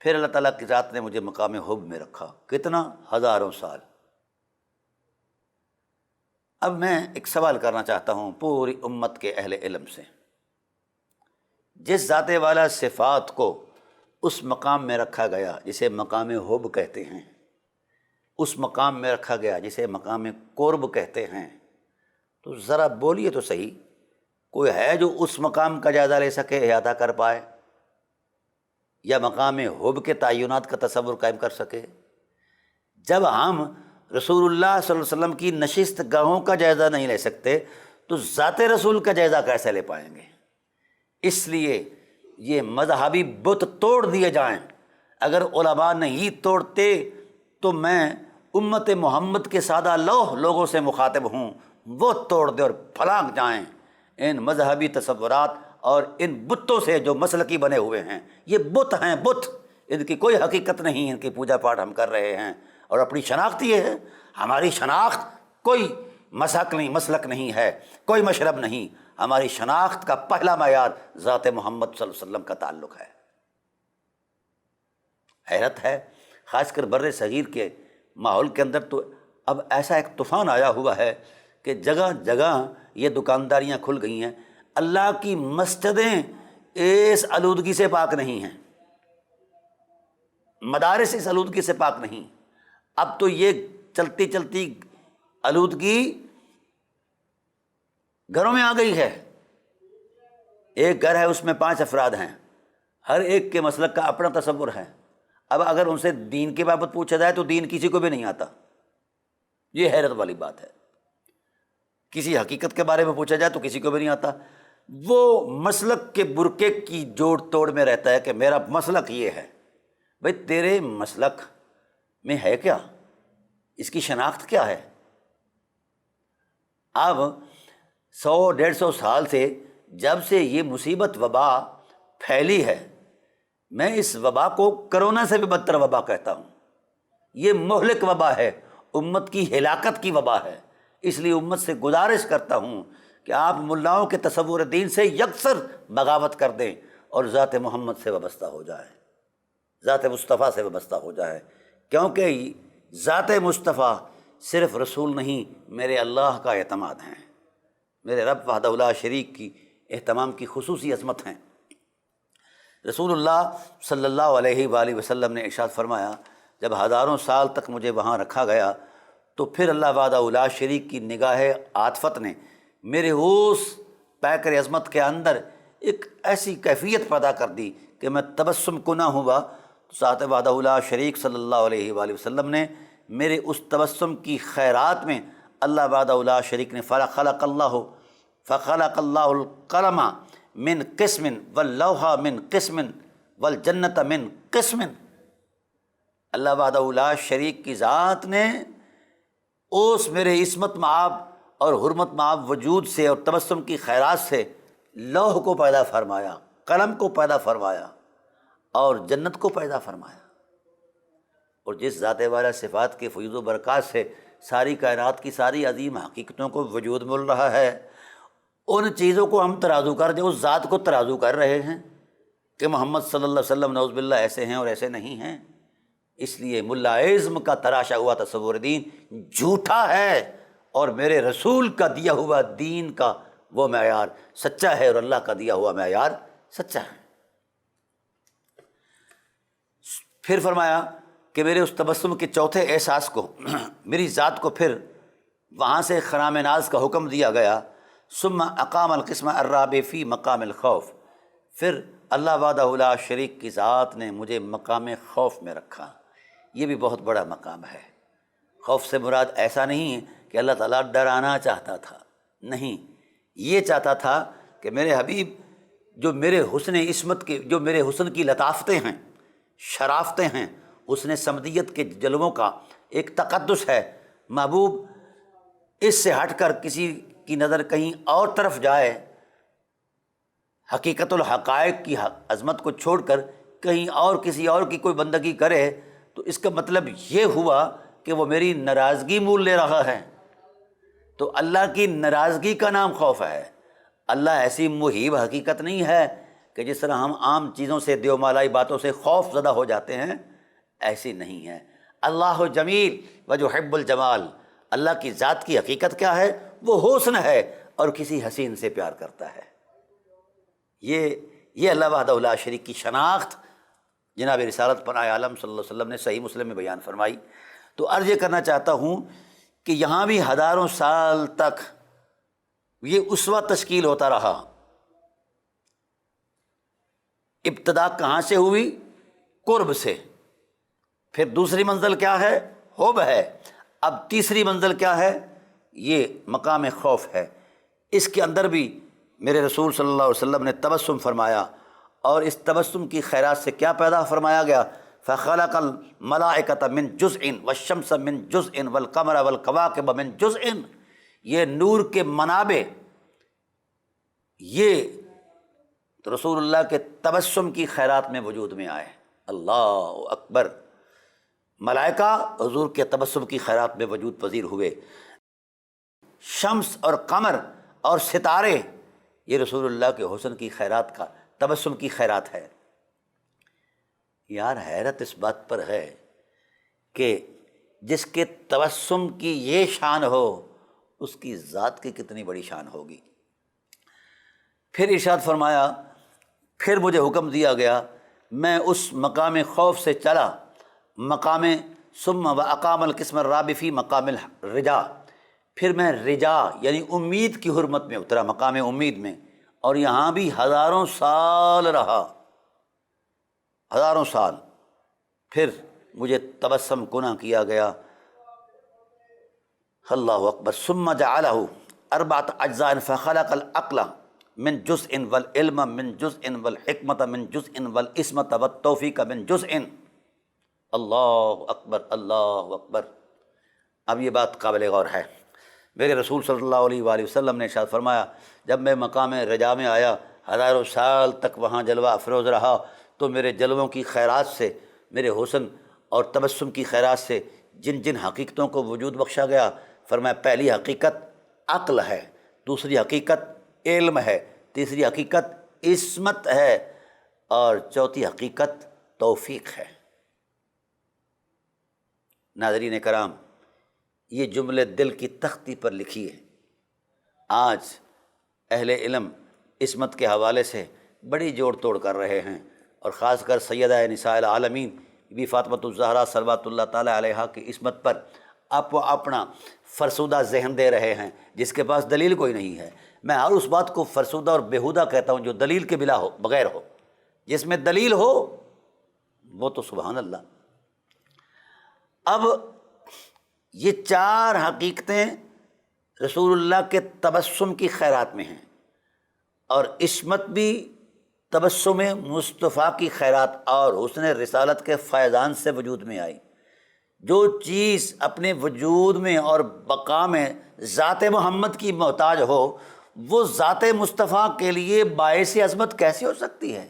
Speaker 1: پھر اللہ تعالیٰ کی ذات نے مجھے مقام حب میں رکھا، کتنا؟ ہزاروں سال۔ اب میں ایک سوال کرنا چاہتا ہوں پوری امت کے اہل علم سے، جس ذات والا صفات کو اس مقام میں رکھا گیا جسے مقام حب کہتے ہیں، اس مقام میں رکھا گیا جسے مقام قرب کہتے ہیں، تو ذرا بولیے تو صحیح، کوئی ہے جو اس مقام کا جائزہ لے سکے، احاطہ کر پائے، یا مقام حب کے تعینات کا تصور قائم کر سکے؟ جب ہم رسول اللہ صلی اللہ علیہ وسلم کی نشست گاہوں کا جائزہ نہیں لے سکتے تو ذات رسول کا جائزہ کیسے لے پائیں گے؟ اس لیے یہ مذہبی بت توڑ دیے جائیں، اگر علماء نہیں توڑتے تو میں امت محمد کے سادہ لوح لوگوں سے مخاطب ہوں، وہ توڑ دے اور پھلانگ جائیں ان مذہبی تصورات اور ان بتوں سے جو مسلکی بنے ہوئے ہیں۔ یہ بت ہیں، بت، ان کی کوئی حقیقت نہیں، ان کی پوجا پاٹ ہم کر رہے ہیں، اور اپنی شناخت یہ ہے، ہماری شناخت کوئی مسلک نہیں ہے، کوئی مشرب نہیں، ہماری شناخت کا پہلا معیار ذات محمد صلی اللہ علیہ وسلم کا تعلق ہے۔ حیرت ہے، خاص کر بر صغیر کے ماحول کے اندر تو اب ایسا ایک طوفان آیا ہوا ہے کہ جگہ جگہ یہ دکانداریاں کھل گئی ہیں۔ اللہ کی مسجدیں اس آلودگی سے پاک نہیں ہیں، مدارس اس آلودگی سے پاک نہیں۔ اب تو یہ چلتی چلتی آلودگی گھروں میں آ گئی ہے۔ ایک گھر ہے، اس میں 5 افراد ہیں، ہر ایک کے مسلک کا اپنا تصور ہے۔ اب اگر ان سے دین کے بابت پوچھا جائے تو دین کسی کو بھی نہیں آتا، یہ حیرت والی بات ہے۔ کسی حقیقت کے بارے میں پوچھا جائے تو کسی کو بھی نہیں آتا۔ وہ مسلک کے برقعے کی جوڑ توڑ میں رہتا ہے کہ میرا مسلک یہ ہے۔ بھئی تیرے مسلک میں ہے کیا؟ اس کی شناخت کیا ہے؟ اب 100-150 سال سے جب سے یہ مصیبت وبا پھیلی ہے، میں اس وبا کو کرونا سے بھی بدتر وبا کہتا ہوں۔ یہ مہلک وبا ہے، امت کی ہلاکت کی وبا ہے۔ اس لیے امت سے گزارش کرتا ہوں کہ آپ ملاؤں کے تصور دین سے یکسر بغاوت کر دیں اور ذات محمد سے وابستہ ہو جائیں، ذات مصطفیٰ سے وابستہ ہو جائیں، کیونکہ ذات مصطفیٰ صرف رسول نہیں، میرے اللہ کا اعتماد ہیں، میرے رب وحدہ لا شریک کی اہتمام کی خصوصی عظمت ہیں۔ رسول اللہ صلی اللہ علیہ وآلہ وسلم نے ارشاد فرمایا، جب ہزاروں سال تک مجھے وہاں رکھا گیا تو پھر اللہ وحدہ لا شریک کی نگاہ عاطفت نے میرے اس پیکر عظمت کے اندر ایک ایسی کیفیت پیدا کر دی کہ میں تبسم کو نہ ہوا تو ذات وحدہ لا شریک صلی اللہ علیہ وآلہ وسلم نے میرے اس تبسم کی خیرات میں اللہ وحدہ لا شریک نے فخلق اللہ القلم من قسم واللوح من قسم والجنت من قسم۔ اللہ وحدہ لا شریک کی ذات نے اس میرے عصمت مآب اور حرمت مآب وجود سے اور تبسم کی خیرات سے لوح کو پیدا فرمایا، قلم کو پیدا فرمایا اور جنت کو پیدا فرمایا۔ اور جس ذات والا صفات کے فیض و برکات سے ساری کائنات کی ساری عظیم حقیقتوں کو وجود مل رہا ہے، ان چیزوں کو ہم ترازو کر دیں، اس ذات کو ترازو کر رہے ہیں کہ محمد صلی اللہ علیہ وسلم نعوذ باللہ ایسے ہیں اور ایسے نہیں ہیں۔ اس لیے ملا اعظم کا تراشا ہوا تصور دین جھوٹا ہے، اور میرے رسول کا دیا ہوا دین کا وہ معیار سچا ہے، اور اللہ کا دیا ہوا معیار سچا ہے۔ پھر فرمایا کہ میرے اس تبسم کے چوتھے احساس کو، میری ذات کو پھر وہاں سے خرام ناز کا حکم دیا گیا۔ ثم اقام القسم الرابع فی مقام الخوف، پھر اللہ وحدہ لا شریک کی ذات نے مجھے مقام خوف میں رکھا۔ یہ بھی بہت بڑا مقام ہے۔ خوف سے مراد ایسا نہیں ہے کہ اللہ تعالیٰ ڈرانا چاہتا تھا، نہیں، یہ چاہتا تھا کہ میرے حبیب جو میرے حسن عصمت کے، جو میرے حسن کی لطافتیں ہیں، شرافتیں ہیں، حسن صمدیت کے جلووں کا ایک تقدس ہے، محبوب اس سے ہٹ کر کسی کی نظر کہیں اور طرف جائے، حقیقت الحقائق کی عظمت کو چھوڑ کر کہیں اور کسی اور کی کوئی بندگی کرے تو اس کا مطلب یہ ہوا کہ وہ میری ناراضگی مول لے رہا ہے۔ تو اللہ کی ناراضگی کا نام خوف ہے۔ اللہ ایسی محیب حقیقت نہیں ہے کہ جس طرح ہم عام چیزوں سے، دیو مالائی باتوں سے خوف زدہ ہو جاتے ہیں، ایسی نہیں ہے۔ اللہ جمیل ویحب الجمال، اللہ کی ذات کی حقیقت کیا ہے؟ وہ حسن ہے اور کسی حسین سے پیار کرتا ہے۔ یہ اللہ وحدہ لا شریک کی شناخت جناب رسالت پناہ عالم صلی اللہ علیہ وسلم نے صحیح مسلم میں بیان فرمائی۔ تو عرض یہ کرنا چاہتا ہوں کہ یہاں بھی ہزاروں سال تک یہ اسوہ تشکیل ہوتا رہا۔ ابتدا کہاں سے ہوئی؟ قرب سے۔ پھر دوسری منزل کیا ہے؟ حب ہے۔ اب تیسری منزل کیا ہے؟ یہ مقام خوف ہے۔ اس کے اندر بھی میرے رسول صلی اللہ علیہ وسلم نے تبسم فرمایا، اور اس تبسم کی خیرات سے کیا پیدا فرمایا گیا؟ فخلق الملائکۃ من جزء والشمس من جزء والقمر والکواکب من جزء۔ یہ نور کے منابع، یہ رسول اللہ کے تبسم کی خیرات میں وجود میں آئے۔ اللہ اکبر! ملائکہ حضور کے تبسم کی خیرات میں وجود پذیر ہوئے۔ شمس اور قمر اور ستارے، یہ رسول اللہ کے حسن کی خیرات کا، تبسم کی خیرات ہے۔ یار حیرت اس بات پر ہے کہ جس کے تبسم کی یہ شان ہو اس کی ذات کی کتنی بڑی شان ہوگی۔ پھر ارشاد فرمایا، پھر مجھے حکم دیا گیا، میں اس مقام خوف سے چلا، مقام ثم و اقام القسم الرابع فی مقام الرجا، پھر میں رجا یعنی امید کی حرمت میں اترا، مقام امید میں، اور یہاں بھی ہزاروں سال رہا، ہزاروں سال۔ پھر مجھے تبسم کنا کیا گیا، اللہ اکبر، ثم جعلہ اربعۃ اجزاء فخلق العقل من جزء والعلم من جزء والحکمت من جزء والعصمت والتوفیق من جزء۔ اللہ اکبر، اللہ اکبر۔ اب یہ بات قابل غور ہے۔ میرے رسول صلی اللہ علیہ وآلہ وسلم نے ارشاد فرمایا، جب میں مقام رجا میں آیا، ہزاروں سال تک وہاں جلوہ افروز رہا، تو میرے جلووں کی خیرات سے، میرے حسن اور تبسم کی خیرات سے جن جن حقیقتوں کو وجود بخشا گیا، فرمایا پہلی حقیقت عقل ہے، دوسری حقیقت علم ہے، تیسری حقیقت عصمت ہے، اور چوتھی حقیقت توفیق ہے۔ ناظرین کرام، یہ جملے دل کی تختی پر لکھیے۔ آج اہل علم عصمت کے حوالے سے بڑی جوڑ توڑ کر رہے ہیں، اور خاص کر سیدہ نساء العالمین بی فاطمۃ الزہرا صلوات اللہ تعالیٰ علیہا کی عصمت پر آپ وہ اپنا فرسودہ ذہن دے رہے ہیں جس کے پاس دلیل کوئی نہیں ہے۔ میں ہر اس بات کو فرسودہ اور بیہودہ کہتا ہوں جو دلیل کے بلا ہو، بغیر ہو۔ جس میں دلیل ہو وہ تو سبحان اللہ۔ اب یہ چار حقیقتیں رسول اللہ کے تبسم کی خیرات میں ہیں، اور عصمت بھی تبسم مصطفیٰ کی خیرات اور حسن رسالت کے فیضان سے وجود میں آئی۔ جو چیز اپنے وجود میں اور بقا میں ذات محمد کی محتاج ہو، وہ ذات مصطفیٰ کے لیے باعث عظمت کیسے ہو سکتی ہے؟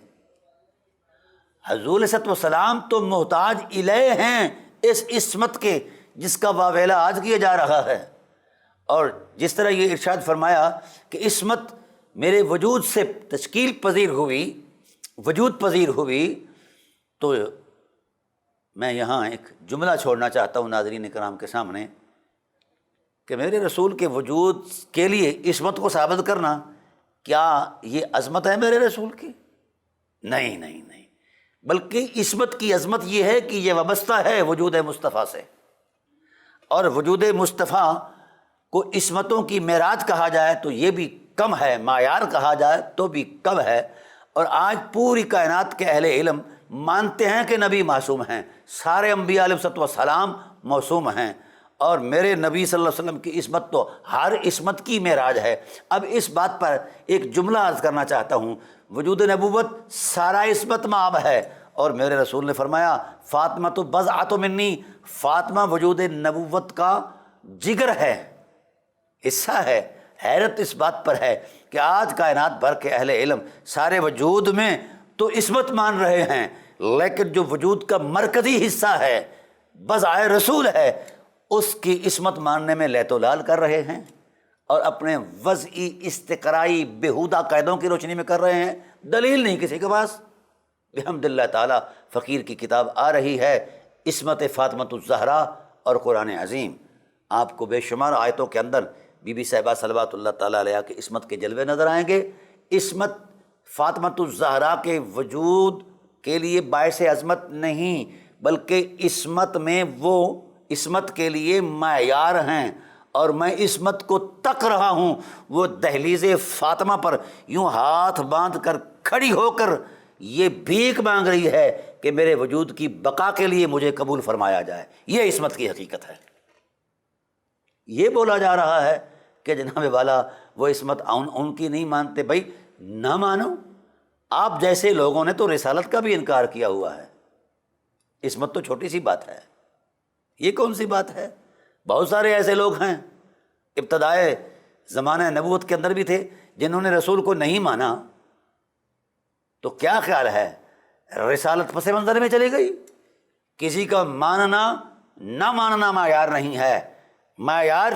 Speaker 1: حضور علیہ السلام تو محتاج الیہ ہیں اس عصمت کے جس کا واویلا آج کیا جا رہا ہے۔ اور جس طرح یہ ارشاد فرمایا کہ عصمت میرے وجود سے تشکیل پذیر ہوئی، وجود پذیر ہوئی، تو میں یہاں ایک جملہ چھوڑنا چاہتا ہوں ناظرین کرام کے سامنے کہ میرے رسول کے وجود کے لیے عصمت کو ثابت کرنا، کیا یہ عظمت ہے میرے رسول کی؟ نہیں نہیں نہیں، بلکہ عصمت کی عظمت یہ ہے کہ یہ وابستہ ہے وجود مصطفیٰ سے، اور وجود مصطفیٰ کو عصمتوں کی معراج کہا جائے تو یہ بھی کم ہے، معیار کہا جائے تو بھی کم ہے۔ اور آج پوری کائنات کے اہل علم مانتے ہیں کہ نبی معصوم ہیں، سارے انبیاء علیہ السلام معصوم ہیں، اور میرے نبی صلی اللہ علیہ وسلم کی عصمت تو ہر عصمت کی معراج ہے۔ اب اس بات پر ایک جملہ عرض کرنا چاہتا ہوں، وجود نبوت سارا عصمت مآب ہے، اور میرے رسول نے فرمایا فاطمہ تو بضعۃ منی، فاطمہ وجود نبوت کا جگر ہے، حصہ ہے۔ حیرت اس بات پر ہے کہ آج کائنات بھر کے اہل علم سارے وجود میں تو عصمت مان رہے ہیں، لیکن جو وجود کا مرکزی حصہ ہے، بضع رسول ہے، اس کی عصمت ماننے میں لیت و لال کر رہے ہیں، اور اپنے وضعی استقرائی بیہودہ قاعدوں کی روشنی میں کر رہے ہیں۔ دلیل نہیں کسی کے پاس۔ بحمد اللہ تعالیٰ فقیر کی کتاب آ رہی ہے، عصمت فاطمۃ الزہرا اور قرآن عظیم۔ آپ کو بے شمار آیتوں کے اندر بی بی صاحبہ صلوات اللہ تعالیٰ علیہ کی عصمت کے جلوے نظر آئیں گے۔ عصمت فاطمۃ الزہرا کے وجود کے لیے باعث عظمت نہیں، بلکہ عصمت میں وہ عصمت کے لیے معیار ہیں، اور میں عصمت کو تک رہا ہوں۔ وہ دہلیز فاطمہ پر یوں ہاتھ باندھ کر کھڑی ہو کر یہ بھیک مانگ رہی ہے کہ میرے وجود کی بقا کے لیے مجھے قبول فرمایا جائے۔ یہ عصمت کی حقیقت ہے۔ یہ بولا جا رہا ہے کہ جناب والا وہ عصمت ان کی نہیں مانتے۔ بھائی نہ مانو، آپ جیسے لوگوں نے تو رسالت کا بھی انکار کیا ہوا ہے۔ عصمت تو چھوٹی سی بات ہے، یہ کون سی بات ہے؟ بہت سارے ایسے لوگ ہیں ابتدائے زمانہ نبوت کے اندر بھی تھے جنہوں نے رسول کو نہیں مانا، تو کیا خیال ہے رسالت پس منظر میں چلی گئی؟ کسی کا ماننا نہ ماننا معیار نہیں ہے، معیار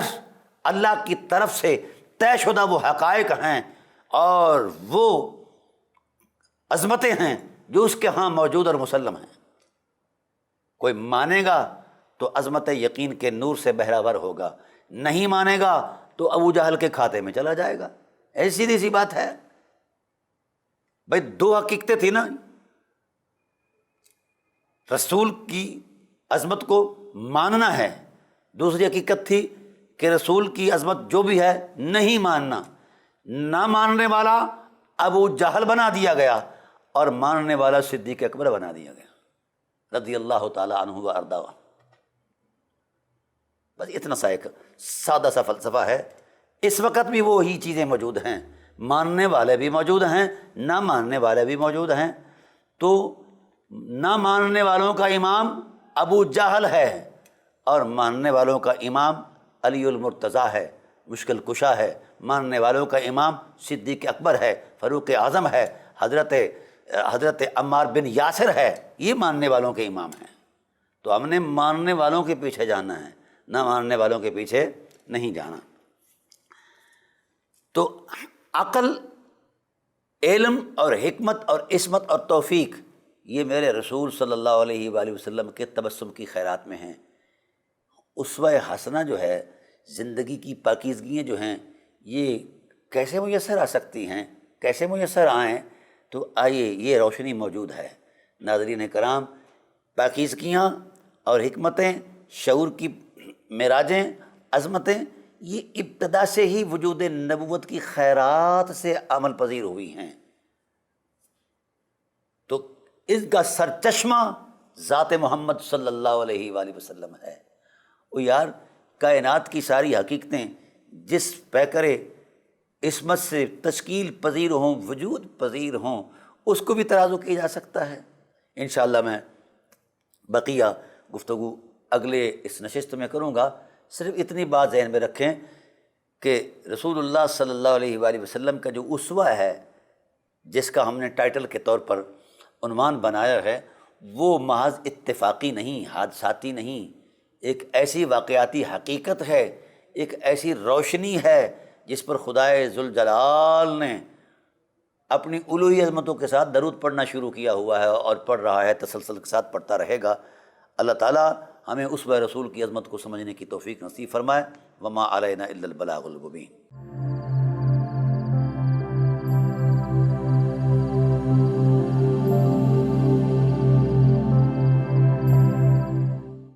Speaker 1: اللہ کی طرف سے طے شدہ وہ حقائق ہیں اور وہ عظمتیں ہیں جو اس کے ہاں موجود اور مسلم ہیں۔ کوئی مانے گا تو عظمت یقین کے نور سے بہرہ ہوگا، نہیں مانے گا تو ابو جہل کے کھاتے میں چلا جائے گا۔ ایسی سیدھی سی بات ہے بھائی، دو حقیقتیں تھی نا، رسول کی عظمت کو ماننا ہے، دوسری حقیقت تھی کہ رسول کی عظمت جو بھی ہے نہیں ماننا۔ نہ ماننے والا ابو جہل بنا دیا گیا اور ماننے والا صدیق اکبر بنا دیا گیا رضی اللہ تعالی عنہ و ارضاہ۔ بس اتنا سا ایک سادہ سا فلسفہ ہے۔ اس وقت بھی وہی چیزیں موجود ہیں، ماننے والے بھی موجود ہیں، نہ ماننے والے بھی موجود ہیں۔ تو نہ ماننے والوں کا امام ابو جہل ہے اور ماننے والوں کا امام علی المرتضیٰ ہے، مشکل کشا ہے۔ ماننے والوں کا امام صدیق اکبر ہے، فاروق اعظم ہے، حضرت عمار بن یاسر ہے، یہ ماننے والوں کے امام ہیں۔ تو ہم نے ماننے والوں کے پیچھے جانا ہے، نہ ماننے والوں کے پیچھے نہیں جانا۔ تو عقل، علم اور حکمت اور عصمت اور توفیق یہ میرے رسول صلی اللہ علیہ وآلہ وسلم کے تبسم کی خیرات میں ہیں۔ اسوہ حسنہ جو ہے، زندگی کی پاکیزگیاں جو ہیں، یہ کیسے میسر آ سکتی ہیں، کیسے میسر آئیں؟ تو آئیے، یہ روشنی موجود ہے۔ ناظرین کرام، پاکیزگیاں اور حکمتیں، شعور کی معراجیں، عظمتیں، یہ ابتدا سے ہی وجود نبوت کی خیرات سے عمل پذیر ہوئی ہیں۔ تو اس کا سرچشمہ ذات محمد صلی اللہ علیہ وآلہ وسلم ہے۔ وہ یار، کائنات کی ساری حقیقتیں جس پیکرے عصمت سے تشکیل پذیر ہوں، وجود پذیر ہوں، اس کو بھی ترازو کیا جا سکتا ہے۔ انشاءاللہ میں بقیہ گفتگو اگلے اس نشست میں کروں گا۔ صرف اتنی بات ذہن میں رکھیں کہ رسول اللہ صلی اللہ علیہ وآلہ وسلم کا جو اسوہ ہے، جس کا ہم نے ٹائٹل کے طور پر عنوان بنایا ہے، وہ محض اتفاقی نہیں، حادثاتی نہیں، ایک ایسی واقعاتی حقیقت ہے، ایک ایسی روشنی ہے جس پر خدائے ذوالجلال نے اپنی الوہی عظمتوں کے ساتھ درود پڑھنا شروع کیا ہوا ہے اور پڑھ رہا ہے، تسلسل کے ساتھ پڑھتا رہے گا۔ اللہ تعالیٰ ہمیں اسوہ رسول کی عظمت کو سمجھنے کی توفیق نصیب فرمائے۔ وما علینا الا البلاغ المبین۔